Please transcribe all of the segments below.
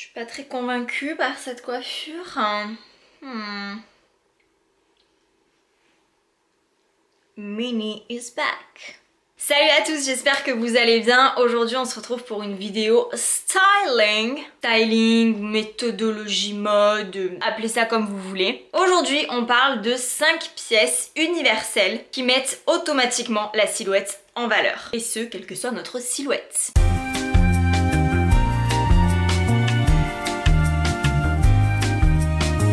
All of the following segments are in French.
Je suis pas très convaincue par cette coiffure. Minnie is back. Salut à tous, j'espère que vous allez bien. Aujourd'hui on se retrouve pour une vidéo styling, méthodologie mode, appelez ça comme vous voulez. Aujourd'hui on parle de 5 pièces universelles qui mettent automatiquement la silhouette en valeur. Et ce, quelle que soit notre silhouette.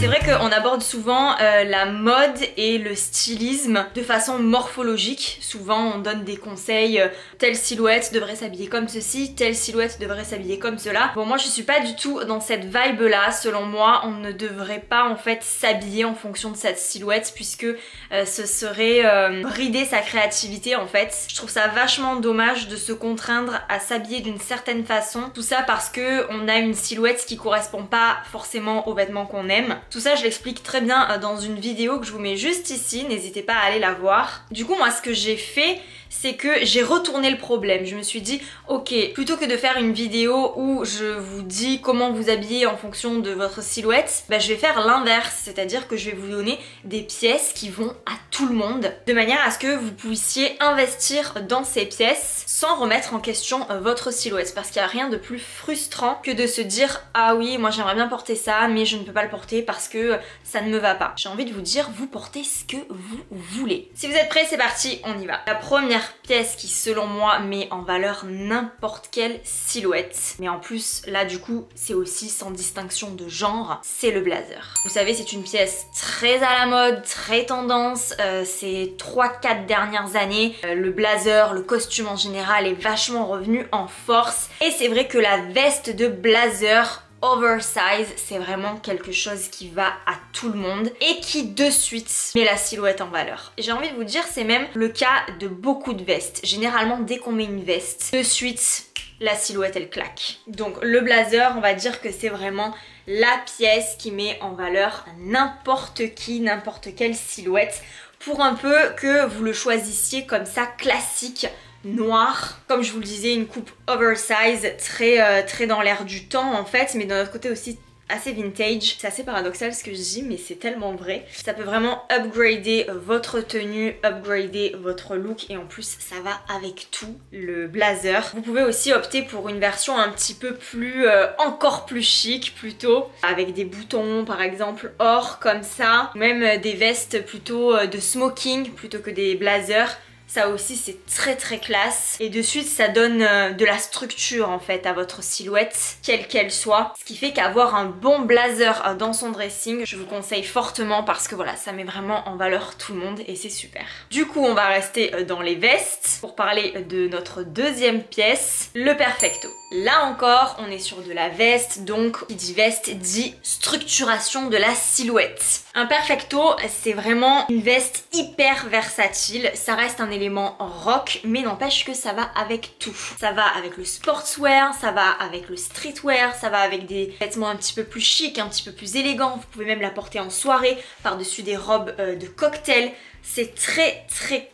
C'est vrai qu'on aborde souvent la mode et le stylisme de façon morphologique. Souvent on donne des conseils, telle silhouette devrait s'habiller comme ceci, telle silhouette devrait s'habiller comme cela. Bon, moi je suis pas du tout dans cette vibe là. Selon moi on ne devrait pas en fait s'habiller en fonction de cette silhouette, puisque ce serait brider sa créativité en fait. Je trouve ça vachement dommage de se contraindre à s'habiller d'une certaine façon. Tout ça parce que on a une silhouette qui correspond pas forcément aux vêtements qu'on aime. Tout ça je l'explique très bien dans une vidéo que je vous mets juste ici, n'hésitez pas à aller la voir. Du coup moi ce que j'ai fait, c'est que j'ai retourné le problème. Je me suis dit, ok, plutôt que de faire une vidéo où je vous dis comment vous habiller en fonction de votre silhouette, bah, je vais faire l'inverse, c'est-à-dire que je vais vous donner des pièces qui vont à tout le monde, de manière à ce que vous puissiez investir dans ces pièces sans remettre en question votre silhouette, parce qu'il n'y a rien de plus frustrant que de se dire, ah oui, moi j'aimerais bien porter ça, mais je ne peux pas le porter parce que ça ne me va pas. J'ai envie de vous dire, vous portez ce que vous voulez. Si vous êtes prêts, c'est parti, on y va. La première pièce qui selon moi met en valeur n'importe quelle silhouette, mais en plus là du coup c'est aussi sans distinction de genre, c'est le blazer. Vous savez, c'est une pièce très à la mode, très tendance, ces 3-4 dernières années, le blazer, le costume en général est vachement revenu en force, et c'est vrai que la veste de blazer oversize, c'est vraiment quelque chose qui va à tout le monde et qui de suite met la silhouette en valeur. Et j'ai envie de vous dire, c'est même le cas de beaucoup de vestes. Généralement, dès qu'on met une veste, de suite, la silhouette elle claque. Donc le blazer, on va dire que c'est vraiment la pièce qui met en valeur n'importe qui, n'importe quelle silhouette, pour un peu que vous le choisissiez comme ça, classique, noir, comme je vous le disais, une coupe oversize, très dans l'air du temps en fait, mais d'un autre côté aussi assez vintage. C'est assez paradoxal ce que je dis, mais c'est tellement vrai. Ça peut vraiment upgrader votre tenue, upgrader votre look, et en plus ça va avec tout, le blazer. Vous pouvez aussi opter pour une version un petit peu plus, encore plus chic plutôt, avec des boutons par exemple or comme ça, même des vestes plutôt de smoking plutôt que des blazers. Ça aussi c'est très classe, et de suite ça donne de la structure en fait à votre silhouette, quelle qu'elle soit. Ce qui fait qu'avoir un bon blazer dans son dressing, je vous conseille fortement, parce que voilà, ça met vraiment en valeur tout le monde et c'est super. Du coup on va rester dans les vestes pour parler de notre deuxième pièce, le perfecto. Là encore on est sur de la veste, donc qui dit veste dit structuration de la silhouette. Un perfecto c'est vraiment une veste hyper versatile, ça reste un élément rock, mais n'empêche que ça va avec tout. Ça va avec le sportswear, ça va avec le streetwear, ça va avec des vêtements un petit peu plus chic, un petit peu plus élégants. Vous pouvez même la porter en soirée par-dessus des robes de cocktail. C'est très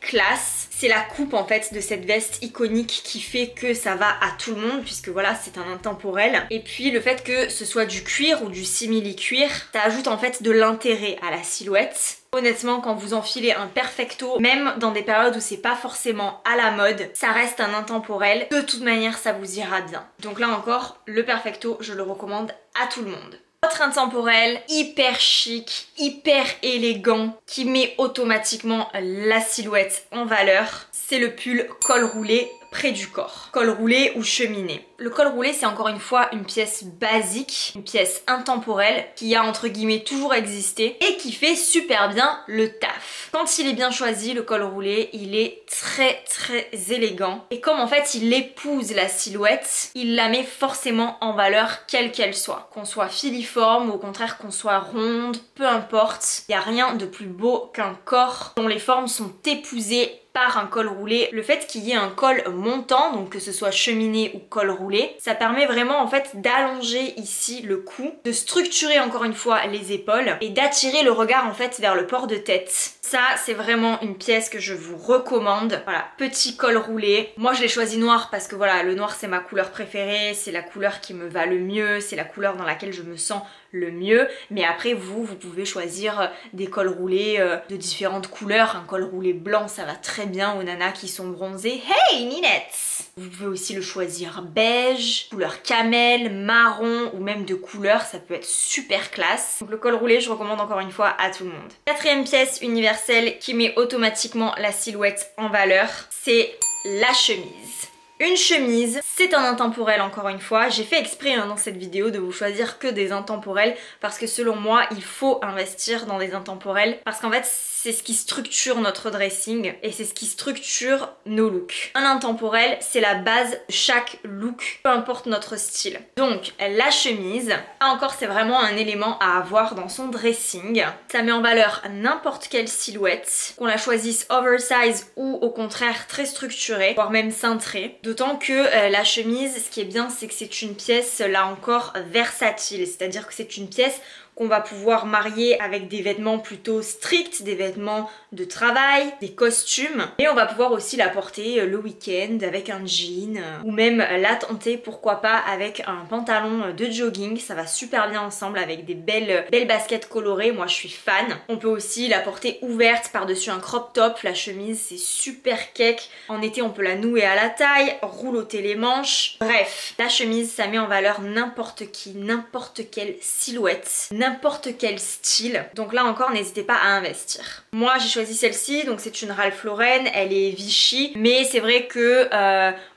classe. C'est la coupe en fait de cette veste iconique qui fait que ça va à tout le monde, puisque voilà, c'est un intemporel. Et puis le fait que ce soit du cuir ou du simili-cuir, ça ajoute en fait de l'intérêt à la silhouette. Honnêtement, quand vous enfilez un perfecto, même dans des périodes où c'est pas forcément à la mode, ça reste un intemporel. De toute manière, ça vous ira bien. Donc là encore, le perfecto, je le recommande à tout le monde. Autre intemporel, hyper chic, hyper élégant, qui met automatiquement la silhouette en valeur, c'est le pull col roulé près du corps. Col roulé ou cheminée. Le col roulé, c'est encore une fois une pièce basique, une pièce intemporelle qui a entre guillemets toujours existé et qui fait super bien le taf. Quand il est bien choisi, le col roulé, il est très élégant. Et comme en fait il épouse la silhouette, il la met forcément en valeur quelle qu'elle soit. Qu'on soit filiforme ou au contraire qu'on soit ronde, peu importe. Il n'y a rien de plus beau qu'un corps dont les formes sont épousées par un col roulé. Le fait qu'il y ait un col montant, donc que ce soit cheminée ou col roulé, roulé. Ça permet vraiment en fait d'allonger ici le cou, de structurer encore une fois les épaules et d'attirer le regard en fait vers le port de tête. Ça c'est vraiment une pièce que je vous recommande. Voilà, petit col roulé. Moi je l'ai choisi noir parce que voilà, le noir c'est ma couleur préférée, c'est la couleur qui me va le mieux, c'est la couleur dans laquelle je me sens le mieux. Mais après vous pouvez choisir des cols roulés de différentes couleurs. Un col roulé blanc ça va très bien aux nanas qui sont bronzées. Hey Ninette! Vous pouvez aussi le choisir beige, couleur camel, marron ou même de couleur, ça peut être super classe. Donc le col roulé je recommande encore une fois à tout le monde. Quatrième pièce universelle qui met automatiquement la silhouette en valeur, c'est la chemise. Une chemise, c'est un intemporel encore une fois. J'ai fait exprès dans cette vidéo de vous choisir que des intemporels parce que selon moi, il faut investir dans des intemporels parce qu'en fait, c'est ce qui structure notre dressing et c'est ce qui structure nos looks. Un intemporel, c'est la base de chaque look, peu importe notre style. Donc, la chemise, là encore, c'est vraiment un élément à avoir dans son dressing. Ça met en valeur n'importe quelle silhouette, qu'on la choisisse oversize ou au contraire très structurée, voire même cintrée. D'autant que la chemise, ce qui est bien, c'est que c'est une pièce, là encore, versatile. C'est-à-dire que c'est une pièce qu'on va pouvoir marier avec des vêtements plutôt stricts, des vêtements de travail, des costumes. Et on va pouvoir aussi la porter le week-end avec un jean ou même la tenter, pourquoi pas, avec un pantalon de jogging. Ça va super bien ensemble avec des belles baskets colorées. Moi, je suis fan. On peut aussi la porter ouverte par-dessus un crop top. La chemise, c'est super cake. En été, on peut la nouer à la taille, roulotter les manches. Bref, la chemise, ça met en valeur n'importe qui, n'importe quelle silhouette, n'importe quel style. Donc là encore, n'hésitez pas à investir. Moi, j'ai choisi celle-ci, donc c'est une Ralph Lauren, elle est Vichy, mais c'est vrai que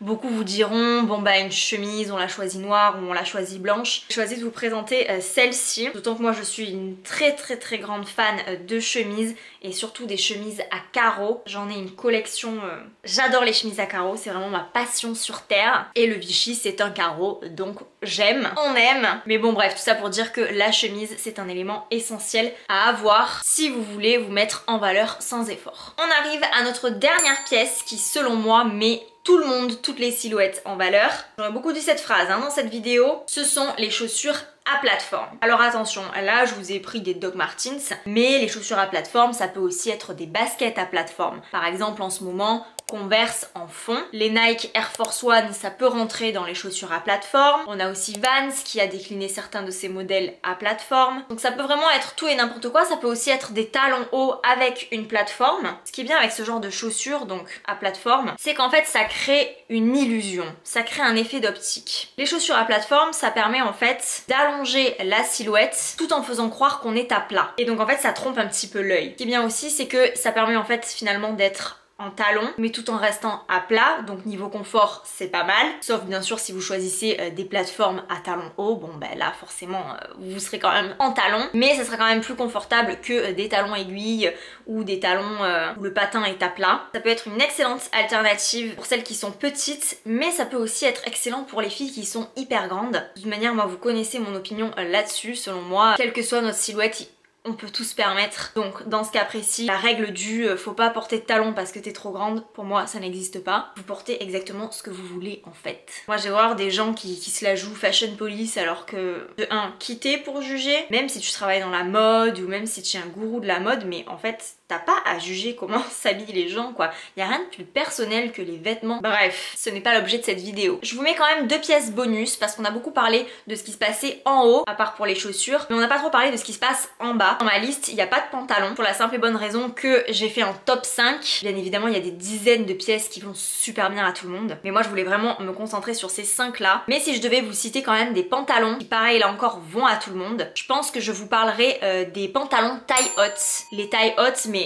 beaucoup vous diront, bon bah une chemise, on l'a choisie noire ou on l'a choisie blanche. J'ai choisi de vous présenter celle-ci, d'autant que moi je suis une très grande fan de chemises et surtout des chemises à carreaux. J'en ai une collection, j'adore les chemises à carreaux, c'est vraiment ma passion sur terre. Et le Vichy c'est un carreau, donc j'aime, on aime. Mais bon bref, tout ça pour dire que la chemise c'est un élément essentiel à avoir si vous voulez vous mettre en valeur sans effort. On arrive à notre dernière pièce qui selon moi met tout le monde, toutes les silhouettes en valeur. J'aurais beaucoup dit cette phrase dans cette vidéo, ce sont les chaussures à plateforme. Alors attention, là je vous ai pris des Doc Martens, mais les chaussures à plateforme ça peut aussi être des baskets à plateforme. Par exemple en ce moment, Converse en fond. Les Nike Air Force One, ça peut rentrer dans les chaussures à plateforme. On a aussi Vans qui a décliné certains de ses modèles à plateforme. Donc ça peut vraiment être tout et n'importe quoi. Ça peut aussi être des talons hauts avec une plateforme. Ce qui est bien avec ce genre de chaussures, donc à plateforme, c'est qu'en fait ça crée une illusion. Ça crée un effet d'optique. Les chaussures à plateforme, ça permet en fait d'allonger la silhouette tout en faisant croire qu'on est à plat. Et donc en fait ça trompe un petit peu l'œil. Ce qui est bien aussi, c'est que ça permet en fait finalement d'être en talon mais tout en restant à plat, donc niveau confort c'est pas mal, sauf bien sûr si vous choisissez des plateformes à talons hauts, bon ben là forcément vous serez quand même en talon, mais ça sera quand même plus confortable que des talons aiguilles ou des talons où le patin est à plat. Ça peut être une excellente alternative pour celles qui sont petites, mais ça peut aussi être excellent pour les filles qui sont hyper grandes. De toute manière moi vous connaissez mon opinion là-dessus, selon moi quelle que soit notre silhouette on peut tout se permettre. Donc dans ce cas précis, la règle du faut pas porter de talons parce que t'es trop grande, pour moi ça n'existe pas. Vous portez exactement ce que vous voulez en fait. Moi j'ai voir des gens qui se la jouent fashion police alors que de 1, quitter pour juger, même si tu travailles dans la mode ou même si tu es un gourou de la mode, mais en fait t'as pas à juger comment s'habillent les gens quoi. Y a rien de plus personnel que les vêtements. Bref, ce n'est pas l'objet de cette vidéo. Je vous mets quand même 2 pièces bonus parce qu'on a beaucoup parlé de ce qui se passait en haut, à part pour les chaussures, mais on n'a pas trop parlé de ce qui se passe en bas. Dans ma liste, il n'y a pas de pantalon pour la simple et bonne raison que j'ai fait un top 5. Bien évidemment, il y a des dizaines de pièces qui vont super bien à tout le monde, mais moi je voulais vraiment me concentrer sur ces 5 là. Mais si je devais vous citer quand même des pantalons qui pareil là encore vont à tout le monde, je pense que je vous parlerai des pantalons taille haute. Les tailles hautes, mais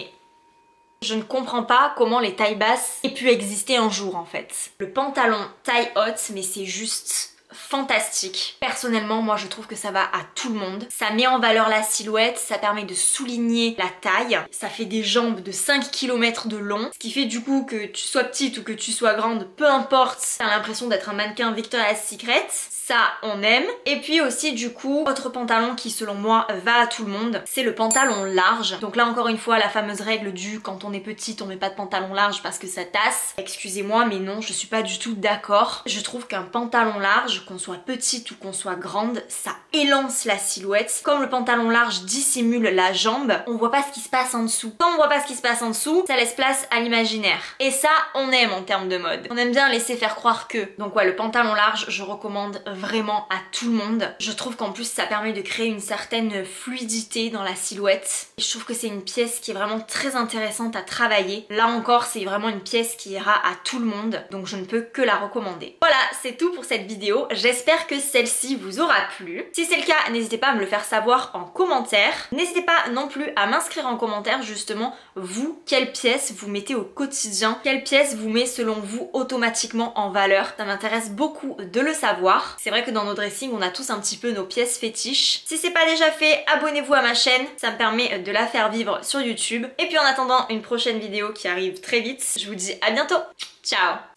je ne comprends pas comment les tailles basses aient pu exister un jour en fait. Le pantalon taille haute, mais c'est juste fantastique. Personnellement, moi je trouve que ça va à tout le monde. Ça met en valeur la silhouette, ça permet de souligner la taille, ça fait des jambes de 5 km de long, ce qui fait du coup que tu sois petite ou que tu sois grande, peu importe, t'as l'impression d'être un mannequin Victoria's Secret. Ça, on aime. Et puis aussi, du coup, autre pantalon qui, selon moi, va à tout le monde, c'est le pantalon large. Donc là, encore une fois, la fameuse règle du quand on est petite, on met pas de pantalon large parce que ça tasse. Excusez-moi, mais non, je suis pas du tout d'accord. Je trouve qu'un pantalon large, qu'on soit petite ou qu'on soit grande, ça élance la silhouette. Comme le pantalon large dissimule la jambe, on voit pas ce qui se passe en dessous. Quand on voit pas ce qui se passe en dessous, ça laisse place à l'imaginaire. Et ça, on aime en termes de mode. On aime bien laisser faire croire que. Donc ouais, le pantalon large, je recommande vraiment à tout le monde. Je trouve qu'en plus ça permet de créer une certaine fluidité dans la silhouette. Et je trouve que c'est une pièce qui est vraiment très intéressante à travailler. Là encore, c'est vraiment une pièce qui ira à tout le monde, donc je ne peux que la recommander. Voilà, c'est tout pour cette vidéo. J'espère que celle-ci vous aura plu. Si c'est le cas, n'hésitez pas à me le faire savoir en commentaire. N'hésitez pas non plus à m'inscrire en commentaire justement, vous, quelle pièce vous mettez au quotidien, quelle pièce vous met selon vous automatiquement en valeur. Ça m'intéresse beaucoup de le savoir. C'est vrai que dans nos dressings, on a tous un petit peu nos pièces fétiches. Si c'est pas déjà fait, abonnez-vous à ma chaîne, ça me permet de la faire vivre sur YouTube. Et puis en attendant une prochaine vidéo qui arrive très vite, je vous dis à bientôt. Ciao!